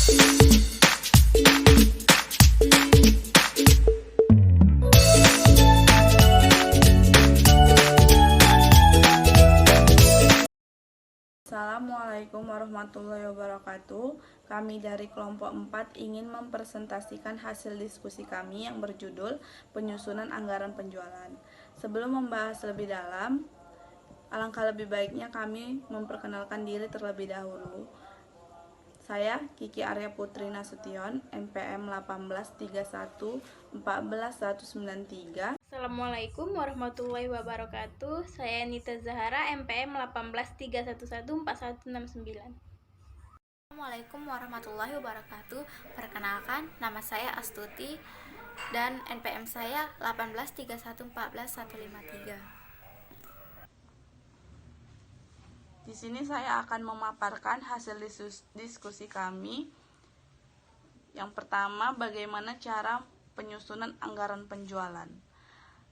Assalamualaikum warahmatullahi wabarakatuh. Kami dari kelompok 4 ingin mempresentasikan hasil diskusi kami yang berjudul penyusunan anggaran penjualan. Sebelum membahas lebih dalam, alangkah lebih baiknya kami memperkenalkan diri terlebih dahulu. Saya Kiki Arya Putri Nasution, NPM 183141193. Assalamualaikum warahmatullahi wabarakatuh. Saya Nita Zahara, MPM 183114169. Assalamualaikum warahmatullahi wabarakatuh. Perkenalkan, nama saya Astuti dan NPM saya 183141153. Di sini saya akan memaparkan hasil diskusi kami. Yang pertama, bagaimana cara penyusunan anggaran penjualan.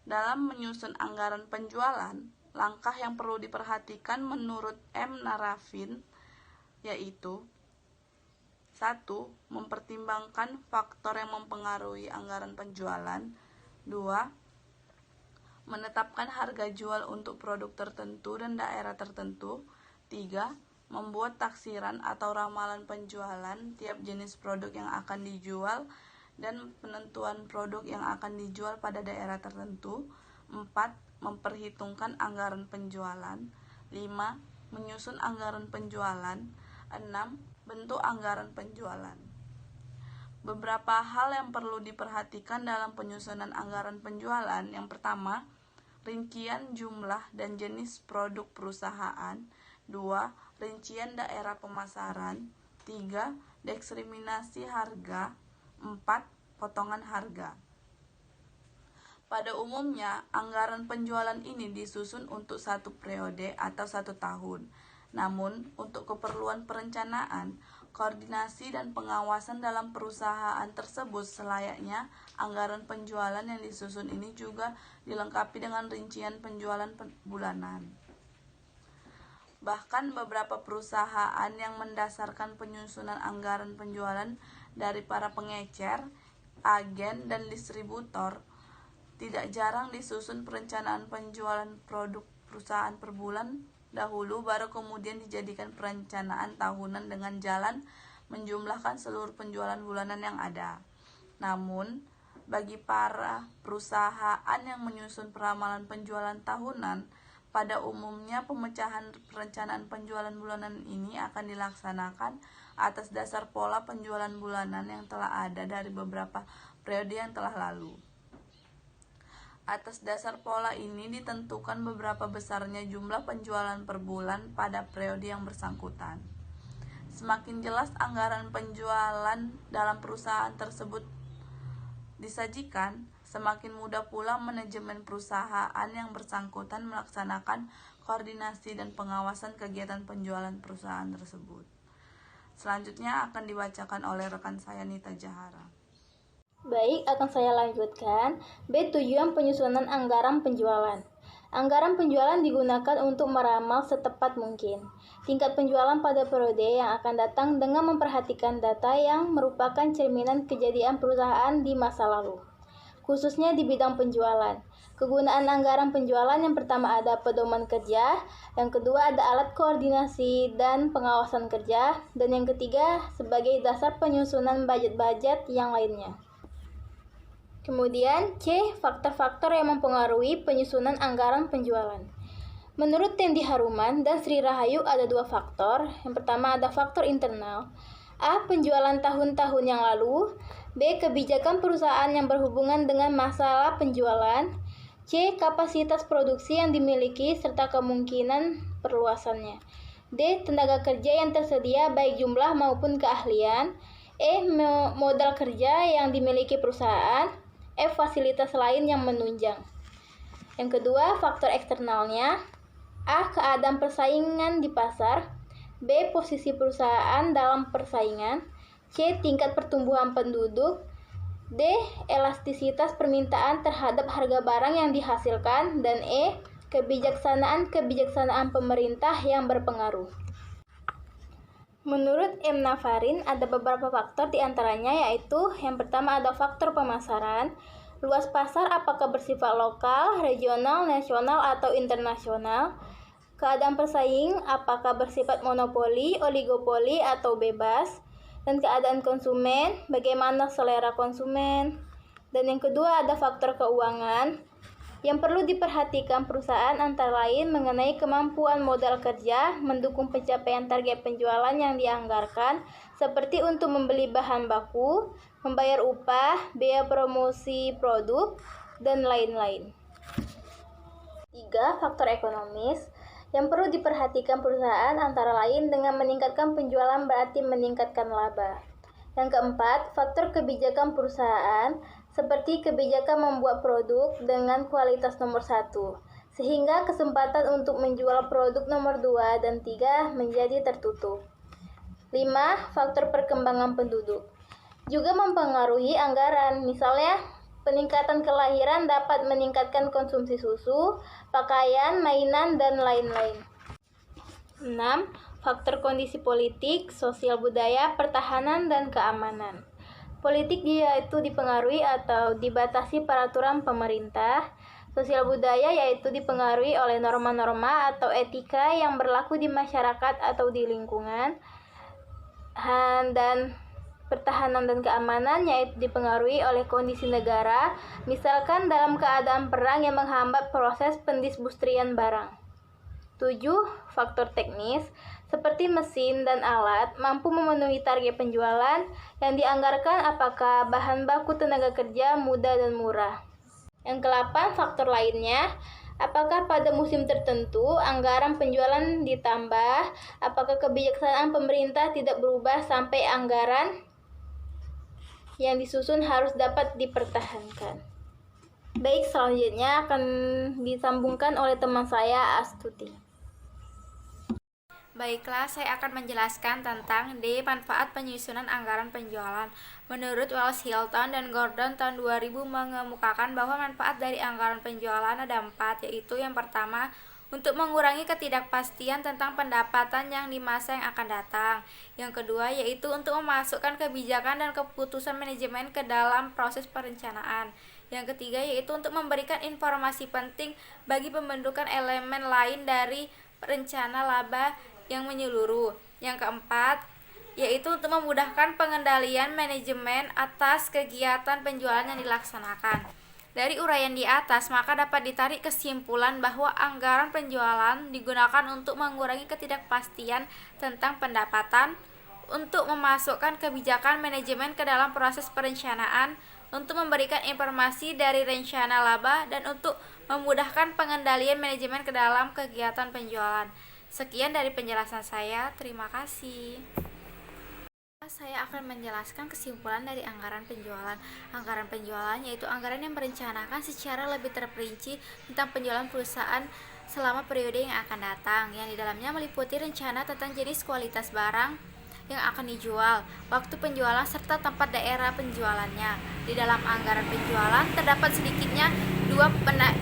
Dalam menyusun anggaran penjualan, langkah yang perlu diperhatikan menurut M. Narafin yaitu 1. Mempertimbangkan faktor yang mempengaruhi anggaran penjualan. 2. Menetapkan harga jual untuk produk tertentu dan daerah tertentu. 3. Membuat taksiran atau ramalan penjualan tiap jenis produk yang akan dijual dan penentuan produk yang akan dijual pada daerah tertentu. 4. Memperhitungkan anggaran penjualan. 5. Menyusun anggaran penjualan. 6. Bentuk anggaran penjualan. Beberapa hal yang perlu diperhatikan dalam penyusunan anggaran penjualan. Yang pertama, rincian jumlah dan jenis produk perusahaan. 2. Rincian daerah pemasaran. 3. Diskriminasi harga. 4. Potongan harga. Pada umumnya, anggaran penjualan ini disusun untuk satu periode atau 1 tahun. Namun, untuk keperluan perencanaan, koordinasi dan pengawasan dalam perusahaan tersebut selayaknya, anggaran penjualan yang disusun ini juga dilengkapi dengan rincian penjualan bulanan. Bahkan beberapa perusahaan yang mendasarkan penyusunan anggaran penjualan dari para pengecer, agen, dan distributor, tidak jarang disusun perencanaan penjualan produk perusahaan per bulan dahulu, baru kemudian dijadikan perencanaan tahunan dengan jalan menjumlahkan seluruh penjualan bulanan yang ada. Namun, bagi para perusahaan yang menyusun peramalan penjualan tahunan, pada umumnya pemecahan perencanaan penjualan bulanan ini akan dilaksanakan atas dasar pola penjualan bulanan yang telah ada dari beberapa periode yang telah lalu. Atas dasar pola ini ditentukan beberapa besarnya jumlah penjualan per bulan pada periode yang bersangkutan. Semakin jelas anggaran penjualan dalam perusahaan tersebut disajikan, semakin mudah pula manajemen perusahaan yang bersangkutan melaksanakan koordinasi dan pengawasan kegiatan penjualan perusahaan tersebut. Selanjutnya akan dibacakan oleh rekan saya Nita Zahara. Baik, akan saya lanjutkan. B. Tujuan penyusunan anggaran penjualan. Anggaran penjualan digunakan untuk meramal setepat mungkin tingkat penjualan pada periode yang akan datang dengan memperhatikan data yang merupakan cerminan kejadian perusahaan di masa lalu, khususnya di bidang penjualan. Kegunaan anggaran penjualan yang pertama ada pedoman kerja, yang kedua ada alat koordinasi dan pengawasan kerja, dan yang ketiga sebagai dasar penyusunan budget-budget yang lainnya. Kemudian C. Faktor-faktor yang mempengaruhi penyusunan anggaran penjualan. Menurut Tendi Haruman dan Sri Rahayu ada 2 faktor. Yang pertama ada faktor internal. A. Penjualan tahun-tahun yang lalu. B. Kebijakan perusahaan yang berhubungan dengan masalah penjualan. C. Kapasitas produksi yang dimiliki serta kemungkinan perluasannya. D. Tenaga kerja yang tersedia baik jumlah maupun keahlian. E. Modal kerja yang dimiliki perusahaan. F. Fasilitas lain yang menunjang. Yang kedua, faktor eksternalnya. A. Keadaan persaingan di pasar. B. Posisi perusahaan dalam persaingan. C. Tingkat pertumbuhan penduduk. D. Elastisitas permintaan terhadap harga barang yang dihasilkan. Dan E. Kebijaksanaan pemerintah yang berpengaruh. Menurut M. Nafarin, ada beberapa faktor diantaranya, yaitu yang pertama ada faktor pemasaran, luas pasar apakah bersifat lokal, regional, nasional, atau internasional, keadaan persaing apakah bersifat monopoli, oligopoli, atau bebas, dan keadaan konsumen, bagaimana selera konsumen. Dan yang kedua ada faktor keuangan. Yang perlu diperhatikan perusahaan antara lain mengenai kemampuan modal kerja, mendukung pencapaian target penjualan yang dianggarkan, seperti untuk membeli bahan baku, membayar upah, biaya promosi produk, dan lain-lain. 3. Faktor ekonomis. Yang perlu diperhatikan perusahaan antara lain dengan meningkatkan penjualan berarti meningkatkan laba. Yang keempat, faktor kebijakan perusahaan, seperti kebijakan membuat produk dengan kualitas nomor 1, sehingga kesempatan untuk menjual produk nomor 2 dan 3 menjadi tertutup. 5. Faktor perkembangan penduduk juga mempengaruhi anggaran, misalnya peningkatan kelahiran dapat meningkatkan konsumsi susu, pakaian, mainan, dan lain-lain. 6. Faktor kondisi politik, sosial budaya, pertahanan, dan keamanan. Politik yaitu dipengaruhi atau dibatasi peraturan pemerintah. Sosial budaya yaitu dipengaruhi oleh norma-norma atau etika yang berlaku di masyarakat atau di lingkungan. Dan pertahanan dan keamanan yaitu dipengaruhi oleh kondisi negara, misalkan dalam keadaan perang yang menghambat proses pendistribusian barang. 7. Faktor teknis, seperti mesin dan alat, mampu memenuhi target penjualan yang dianggarkan apakah bahan baku tenaga kerja mudah dan murah. Yang ke-8, faktor lainnya, apakah pada musim tertentu anggaran penjualan ditambah, apakah kebijaksanaan pemerintah tidak berubah sampai anggaran yang disusun harus dapat dipertahankan. Baik, selanjutnya akan disambungkan oleh teman saya, Astuti. Baiklah, saya akan menjelaskan tentang D. Manfaat penyusunan anggaran penjualan. Menurut Wells Hilton dan Gordon tahun 2000 mengemukakan bahwa manfaat dari anggaran penjualan ada 4, yaitu yang pertama, untuk mengurangi ketidakpastian tentang pendapatan yang di masa yang akan datang. Yang kedua, yaitu untuk memasukkan kebijakan dan keputusan manajemen ke dalam proses perencanaan. Yang ketiga, yaitu untuk memberikan informasi penting bagi pembentukan elemen lain dari rencana laba yang menyeluruh. Yang keempat, yaitu untuk memudahkan pengendalian manajemen atas kegiatan penjualan yang dilaksanakan. Dari uraian di atas, maka dapat ditarik kesimpulan bahwa anggaran penjualan digunakan untuk mengurangi ketidakpastian tentang pendapatan, untuk memasukkan kebijakan manajemen ke dalam proses perencanaan, untuk memberikan informasi dari rencana laba, dan untuk memudahkan pengendalian manajemen ke dalam kegiatan penjualan. Sekian dari penjelasan saya, terima kasih. Saya akan menjelaskan kesimpulan dari anggaran penjualan. Anggaran penjualan yaitu anggaran yang merencanakan secara lebih terperinci tentang penjualan perusahaan selama periode yang akan datang, yang di dalamnya meliputi rencana tentang jenis kualitas barang yang akan dijual, waktu penjualan, serta tempat daerah penjualannya. Di dalam anggaran penjualan terdapat sedikitnya 2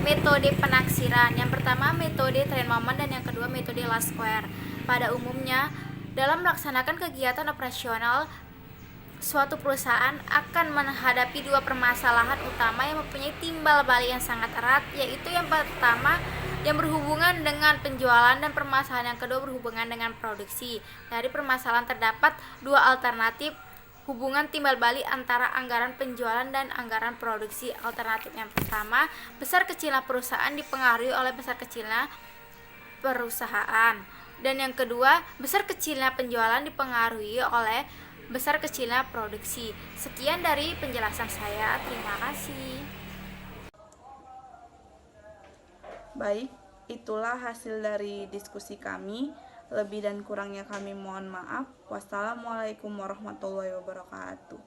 metode penaksiran. Yang pertama metode trend moment dan yang kedua metode last square. Pada umumnya, dalam melaksanakan kegiatan operasional, suatu perusahaan akan menghadapi 2 permasalahan utama yang mempunyai timbal balik yang sangat erat, yaitu yang pertama yang berhubungan dengan penjualan dan permasalahan yang kedua berhubungan dengan produksi. Dari permasalahan terdapat 2 alternatif hubungan timbal balik antara anggaran penjualan dan anggaran produksi. Alternatif yang pertama, besar kecilnya perusahaan dipengaruhi oleh besar kecilnya perusahaan. Dan yang kedua, besar kecilnya penjualan dipengaruhi oleh besar kecilnya produksi. Sekian dari penjelasan saya, terima kasih. Baik, itulah hasil dari diskusi kami. Lebih dan kurangnya kami mohon maaf. Wassalamualaikum warahmatullahi wabarakatuh.